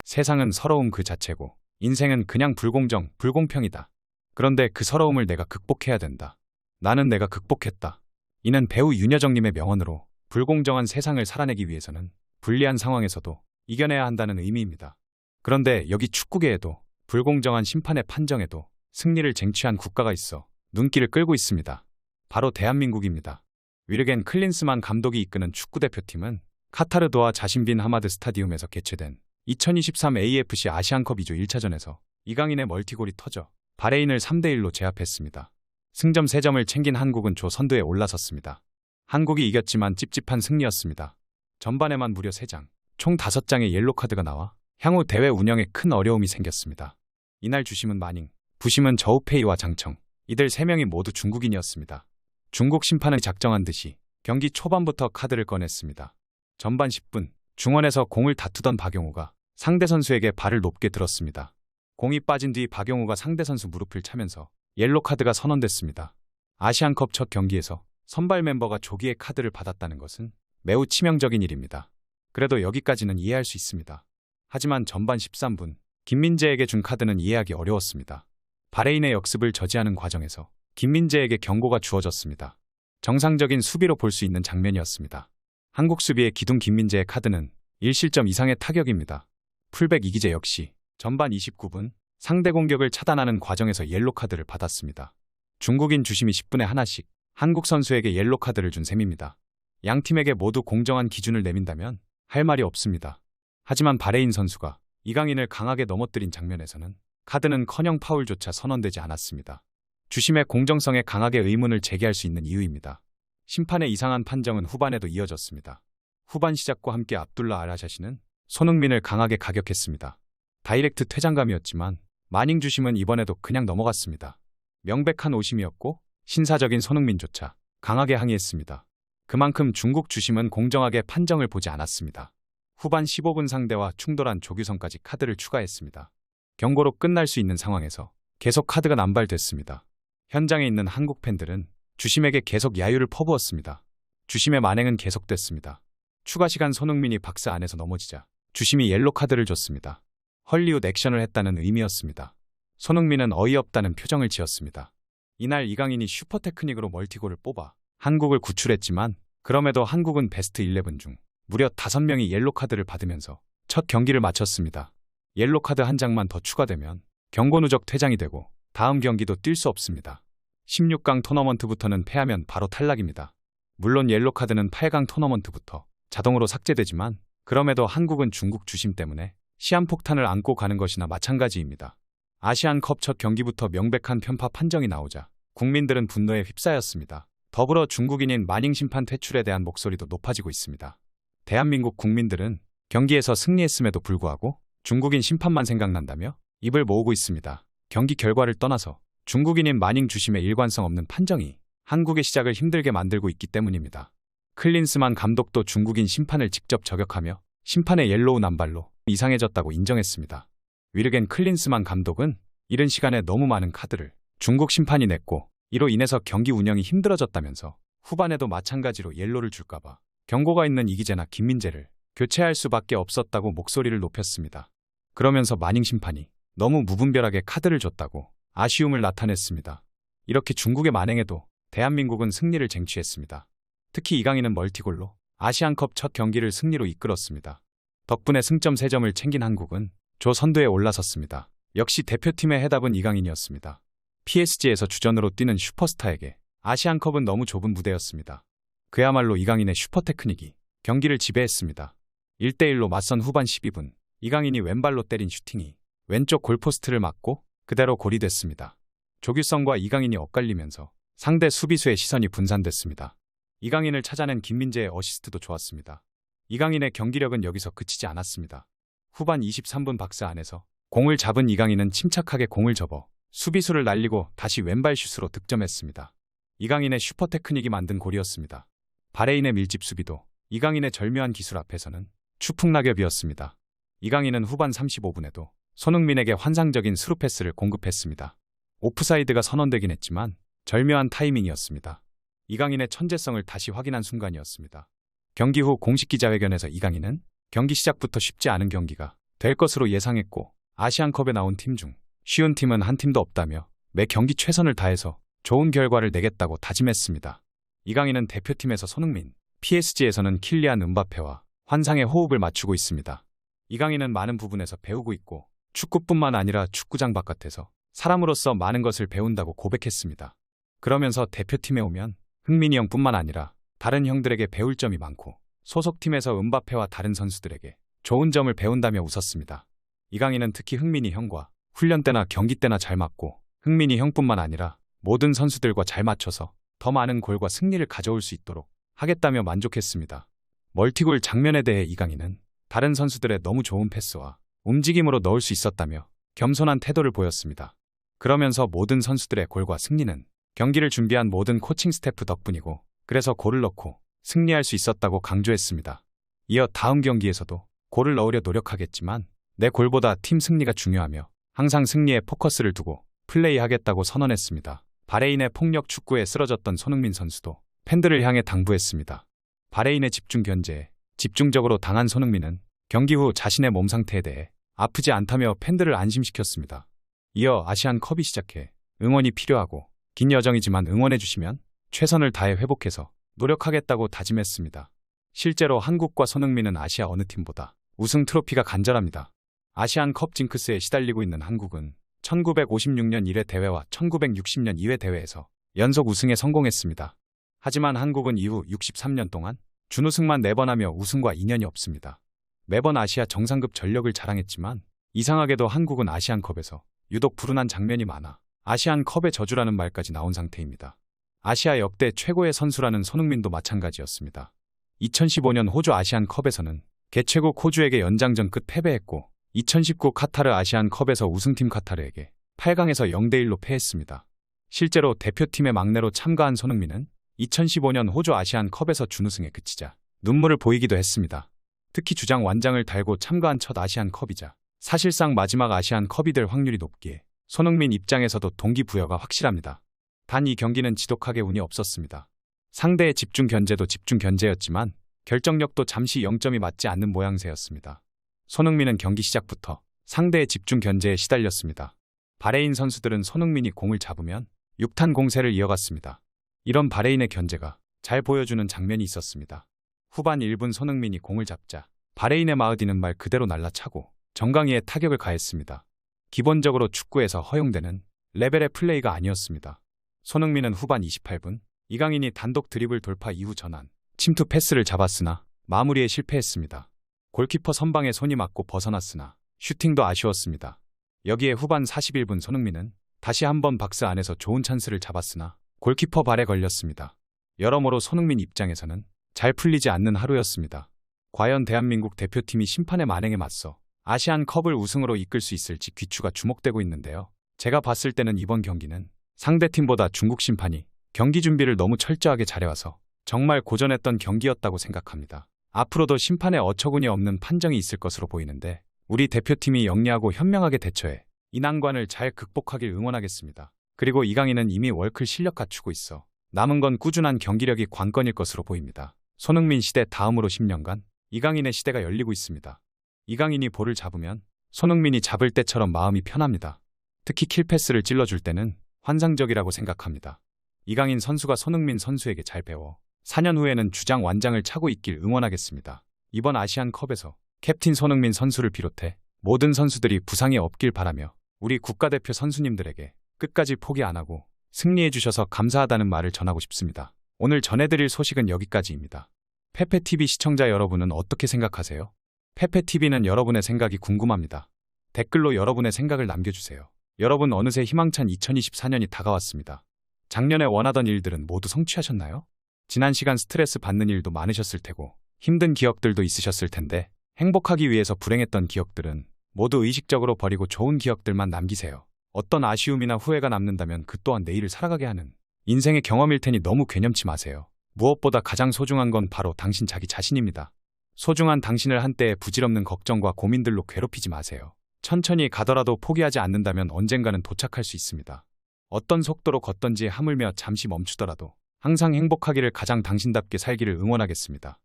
세상은 서러움 그 자체고 인생은 그냥 불공정, 불공평이다. 그런데 그 서러움을 내가 극복해야 된다. 나는 내가 극복했다. 이는 배우 윤여정님의 명언으로 불공정한 세상을 살아내기 위해서는 불리한 상황에서도 이겨내야 한다는 의미입니다. 그런데 여기 축구계에도 불공정한 심판의 판정에도 승리를 쟁취한 국가가 있어 눈길을 끌고 있습니다. 바로 대한민국입니다. 위르겐 클린스만 감독이 이끄는 축구대표팀은 카타르 도하 자신 빈 하마드 스타디움에서 개최된 2023 AFC 아시안컵 2조 1차전에서 이강인의 멀티골이 터져 바레인을 3대1로 제압했습니다. 승점 3점을 챙긴 한국은 조 선두에 올라섰습니다. 한국이 이겼지만 찝찝한 승리였습니다. 전반에만 무려 3장, 총 5장의 옐로카드가 나와 향후 대회 운영에 큰 어려움이 생겼습니다. 이날 주심은 마닝, 부심은 저우페이와 장청, 이들 3명이 모두 중국인이었습니다. 중국 심판은 작정한 듯이 경기 초반부터 카드를 꺼냈습니다. 전반 10분, 중원에서 공을 다투던 박용우가 상대 선수에게 발을 높게 들었습니다. 공이 빠진 뒤 박용우가 상대 선수 무릎을 차면서 옐로카드가 선언됐습니다. 아시안컵 첫 경기에서 선발 멤버가 조기에 카드를 받았다는 것은 매우 치명적인 일입니다. 그래도 여기까지는 이해할 수 있습니다. 하지만 전반 13분, 김민재에게 준 카드는 이해하기 어려웠습니다. 바레인의 역습을 저지하는 과정에서 김민재에게 경고가 주어졌습니다. 정상적인 수비로 볼 수 있는 장면이었습니다. 한국 수비의 기둥 김민재의 카드는 1실점 이상의 타격입니다. 풀백 이기재 역시 전반 29분 상대 공격을 차단하는 과정에서 옐로카드를 받았습니다. 중국인 주심이 10분에 하나씩 한국 선수에게 옐로카드를 준 셈입니다. 양 팀에게 모두 공정한 기준을 내민다면 할 말이 없습니다. 하지만 바레인 선수가 이강인을 강하게 넘어뜨린 장면에서는 카드는커녕 파울조차 선언되지 않았습니다. 주심의 공정성에 강하게 의문을 제기할 수 있는 이유입니다. 심판의 이상한 판정은 후반에도 이어졌습니다. 후반 시작과 함께 압둘라 알하샤시는 손흥민을 강하게 가격했습니다. 다이렉트 퇴장감이었지만 마닝 주심은 이번에도 그냥 넘어갔습니다. 명백한 오심이었고 신사적인 손흥민조차 강하게 항의했습니다. 그만큼 중국 주심은 공정하게 판정을 보지 않았습니다. 후반 15분 상대와 충돌한 조규성까지 카드를 추가했습니다. 경고로 끝날 수 있는 상황에서 계속 카드가 남발됐습니다. 현장에 있는 한국 팬들은 주심에게 계속 야유를 퍼부었습니다. 주심의 만행은 계속됐습니다. 추가 시간 손흥민이 박스 안에서 넘어지자 주심이 옐로 카드를 줬습니다. 헐리우드 액션을 했다는 의미였습니다. 손흥민은 어이없다는 표정을 지었습니다. 이날 이강인이 슈퍼 테크닉으로 멀티골을 뽑아 한국을 구출했지만 그럼에도 한국은 베스트 11 중 무려 5명이 옐로 카드를 받으면서 첫 경기를 마쳤습니다. 옐로 카드 한 장만 더 추가되면 경고 누적 퇴장이 되고 다음 경기도 뛸 수 없습니다. 16강 토너먼트부터는 패하면 바로 탈락입니다. 물론 옐로 카드는 8강 토너먼트부터 자동으로 삭제되지만 그럼에도 한국은 중국 주심 때문에 시한폭탄을 안고 가는 것이나 마찬가지입니다. 아시안컵 첫 경기부터 명백한 편파 판정이 나오자 국민들은 분노에 휩싸였습니다. 더불어 중국인인 마닝 심판 퇴출에 대한 목소리도 높아지고 있습니다. 대한민국 국민들은 경기에서 승리했음에도 불구하고 중국인 심판만 생각난다며 입을 모으고 있습니다. 경기 결과를 떠나서 중국인인 마닝 주심의 일관성 없는 판정이 한국의 시작을 힘들게 만들고 있기 때문입니다. 클린스만 감독도 중국인 심판을 직접 저격하며 심판의 옐로우 남발로 이상해졌다고 인정했습니다. 위르겐 클린스만 감독은 이른 시간에 너무 많은 카드를 중국 심판이 냈고 이로 인해서 경기 운영이 힘들어졌다면서 후반에도 마찬가지로 옐로를 줄까봐 경고가 있는 이기재나 김민재를 교체할 수밖에 없었다고 목소리를 높였습니다. 그러면서 마닝 심판이 너무 무분별하게 카드를 줬다고 아쉬움을 나타냈습니다. 이렇게 중국의 만행에도 대한민국은 승리를 쟁취했습니다. 특히 이강인은 멀티골로 아시안컵 첫 경기를 승리로 이끌었습니다. 덕분에 승점 3점을 챙긴 한국은 조 선두에 올라섰습니다. 역시 대표팀의 해답은 이강인이었습니다. PSG에서 주전으로 뛰는 슈퍼스타에게 아시안컵은 너무 좁은 무대였습니다. 그야말로 이강인의 슈퍼 테크닉이 경기를 지배했습니다. 1대1로 맞선 후반 12분, 이강인이 왼발로 때린 슈팅이 왼쪽 골포스트를 맞고 그대로 골이 됐습니다. 조규성과 이강인이 엇갈리면서 상대 수비수의 시선이 분산됐습니다. 이강인을 찾아낸 김민재의 어시스트도 좋았습니다. 이강인의 경기력은 여기서 그치지 않았습니다. 후반 23분 박스 안에서 공을 잡은 이강인은 침착하게 공을 접어 수비수를 날리고 다시 왼발 슛으로 득점했습니다. 이강인의 슈퍼 테크닉이 만든 골이었습니다. 바레인의 밀집 수비도 이강인의 절묘한 기술 앞에서는 추풍낙엽이었습니다. 이강인은 후반 35분에도 손흥민에게 환상적인 스루 패스를 공급했습니다. 오프사이드가 선언되긴 했지만 절묘한 타이밍이었습니다. 이강인의 천재성을 다시 확인한 순간이었습니다. 경기 후 공식 기자회견에서 이강인은 경기 시작부터 쉽지 않은 경기가 될 것으로 예상했고 아시안컵에 나온 팀 중 쉬운 팀은 한 팀도 없다며 매 경기 최선을 다해서 좋은 결과를 내겠다고 다짐했습니다. 이강인은 대표팀에서 손흥민, PSG에서는 킬리안 음바페와 환상의 호흡을 맞추고 있습니다. 이강인은 많은 부분에서 배우고 있고 축구뿐만 아니라 축구장 바깥에서 사람으로서 많은 것을 배운다고 고백했습니다. 그러면서 대표팀에 오면 흥민이 형뿐만 아니라 다른 형들에게 배울 점이 많고 소속팀에서 음바페와 다른 선수들에게 좋은 점을 배운다며 웃었습니다. 이강인은 특히 흥민이 형과 훈련 때나 경기 때나 잘 맞고 흥민이 형뿐만 아니라 모든 선수들과 잘 맞춰서 더 많은 골과 승리를 가져올 수 있도록 하겠다며 만족했습니다. 멀티골 장면에 대해 이강인은 다른 선수들의 너무 좋은 패스와 움직임으로 넣을 수 있었다며 겸손한 태도를 보였습니다. 그러면서 모든 선수들의 골과 승리는 경기를 준비한 모든 코칭 스태프 덕분이고 그래서 골을 넣고 승리할 수 있었다고 강조했습니다. 이어 다음 경기에서도 골을 넣으려 노력하겠지만 내 골보다 팀 승리가 중요하며 항상 승리에 포커스를 두고 플레이하겠다고 선언했습니다. 바레인의 폭력 축구에 쓰러졌던 손흥민 선수도 팬들을 향해 당부했습니다. 바레인의 집중 견제에 집중적으로 당한 손흥민은 경기 후 자신의 몸 상태에 대해 아프지 않다며 팬들을 안심시켰습니다. 이어 아시안컵이 시작해 응원이 필요하고 긴 여정이지만 응원해주시면 최선을 다해 회복해서 노력하겠다고 다짐했습니다. 실제로 한국과 손흥민은 아시아 어느 팀보다 우승 트로피가 간절합니다. 아시안컵 징크스에 시달리고 있는 한국은 1956년 1회 대회와 1960년 2회 대회에서 연속 우승에 성공했습니다. 하지만 한국은 이후 63년 동안 준우승만 4번 하며 우승과 인연이 없습니다. 매번 아시아 정상급 전력을 자랑했지만 이상하게도 한국은 아시안컵에서 유독 불운한 장면이 많아 아시안컵의 저주라는 말까지 나온 상태입니다. 아시아 역대 최고의 선수라는 손흥민도 마찬가지였습니다. 2015년 호주 아시안컵에서는 개최국 호주에게 연장전 끝 패배했고 2019 카타르 아시안컵에서 우승팀 카타르에게 8강에서 0대1로 패했습니다. 실제로 대표팀의 막내로 참가한 손흥민은 2015년 호주 아시안컵에서 준우승에 그치자 눈물을 보이기도 했습니다. 특히 주장 완장을 달고 참가한 첫 아시안컵이자 사실상 마지막 아시안컵이 될 확률이 높기에 손흥민 입장에서도 동기부여가 확실합니다. 단 이 경기는 지독하게 운이 없었습니다. 상대의 집중 견제도 집중 견제였지만 결정력도 잠시 0점이 맞지 않는 모양새였습니다. 손흥민은 경기 시작부터 상대의 집중 견제에 시달렸습니다. 바레인 선수들은 손흥민이 공을 잡으면 6탄 공세를 이어갔습니다. 이런 바레인의 견제가 잘 보여주는 장면이 있었습니다. 후반 1분 손흥민이 공을 잡자 바레인의 마흐디는 말 그대로 날라차고 정강이에 타격을 가했습니다. 기본적으로 축구에서 허용되는 레벨의 플레이가 아니었습니다. 손흥민은 후반 28분 이강인이 단독 드리블 돌파 이후 전환, 침투 패스를 잡았으나 마무리에 실패했습니다. 골키퍼 선방에 손이 맞고 벗어났으나 슈팅도 아쉬웠습니다. 여기에 후반 41분 손흥민은 다시 한번 박스 안에서 좋은 찬스를 잡았으나 골키퍼 발에 걸렸습니다. 여러모로 손흥민 입장에서는 잘 풀리지 않는 하루였습니다. 과연 대한민국 대표팀이 심판의 만행에 맞서 아시안컵을 우승으로 이끌 수 있을지 귀추가 주목되고 있는데요. 제가 봤을 때는 이번 경기는 상대팀보다 중국 심판이 경기 준비를 너무 철저하게 잘해와서 정말 고전했던 경기였다고 생각합니다. 앞으로도 심판에 어처구니 없는 판정이 있을 것으로 보이는데 우리 대표팀이 영리하고 현명하게 대처해 이 난관을 잘 극복하길 응원하겠습니다. 그리고 이강인은 이미 월클 실력 갖추고 있어 남은 건 꾸준한 경기력이 관건일 것으로 보입니다. 손흥민 시대 다음으로 10년간 이강인의 시대가 열리고 있습니다. 이강인이 볼을 잡으면 손흥민이 잡을 때처럼 마음이 편합니다. 특히 킬패스를 찔러줄 때는 환상적이라고 생각합니다. 이강인 선수가 손흥민 선수에게 잘 배워 4년 후에는 주장 완장을 차고 있길 응원하겠습니다. 이번 아시안컵에서 캡틴 손흥민 선수를 비롯해 모든 선수들이 부상이 없길 바라며 우리 국가대표 선수님들에게 끝까지 포기 안 하고 승리해 주셔서 감사하다는 말을 전하고 싶습니다. 오늘 전해드릴 소식은 여기까지입니다. 페페TV 시청자 여러분은 어떻게 생각하세요? 페페TV는 여러분의 생각이 궁금합니다. 댓글로 여러분의 생각을 남겨주세요. 여러분 어느새 희망찬 2024년이 다가왔습니다. 작년에 원하던 일들은 모두 성취하셨나요? 지난 시간 스트레스 받는 일도 많으셨을 테고 힘든 기억들도 있으셨을 텐데 행복하기 위해서 불행했던 기억들은 모두 의식적으로 버리고 좋은 기억들만 남기세요. 어떤 아쉬움이나 후회가 남는다면 그 또한 내일을 살아가게 하는 인생의 경험일 테니 너무 괴념치 마세요. 무엇보다 가장 소중한 건 바로 당신 자기 자신입니다. 소중한 당신을 한때의 부질없는 걱정과 고민들로 괴롭히지 마세요. 천천히 가더라도 포기하지 않는다면 언젠가는 도착할 수 있습니다. 어떤 속도로 걷던지 하물며 잠시 멈추더라도 항상 행복하기를 가장 당신답게 살기를 응원하겠습니다.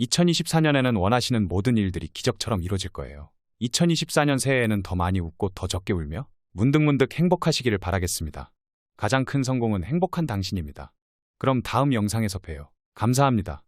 2024년에는 원하시는 모든 일들이 기적처럼 이루어질 거예요. 2024년 새해에는 더 많이 웃고 더 적게 울며 문득문득 행복하시기를 바라겠습니다. 가장 큰 성공은 행복한 당신입니다. 그럼 다음 영상에서 봬요. 감사합니다.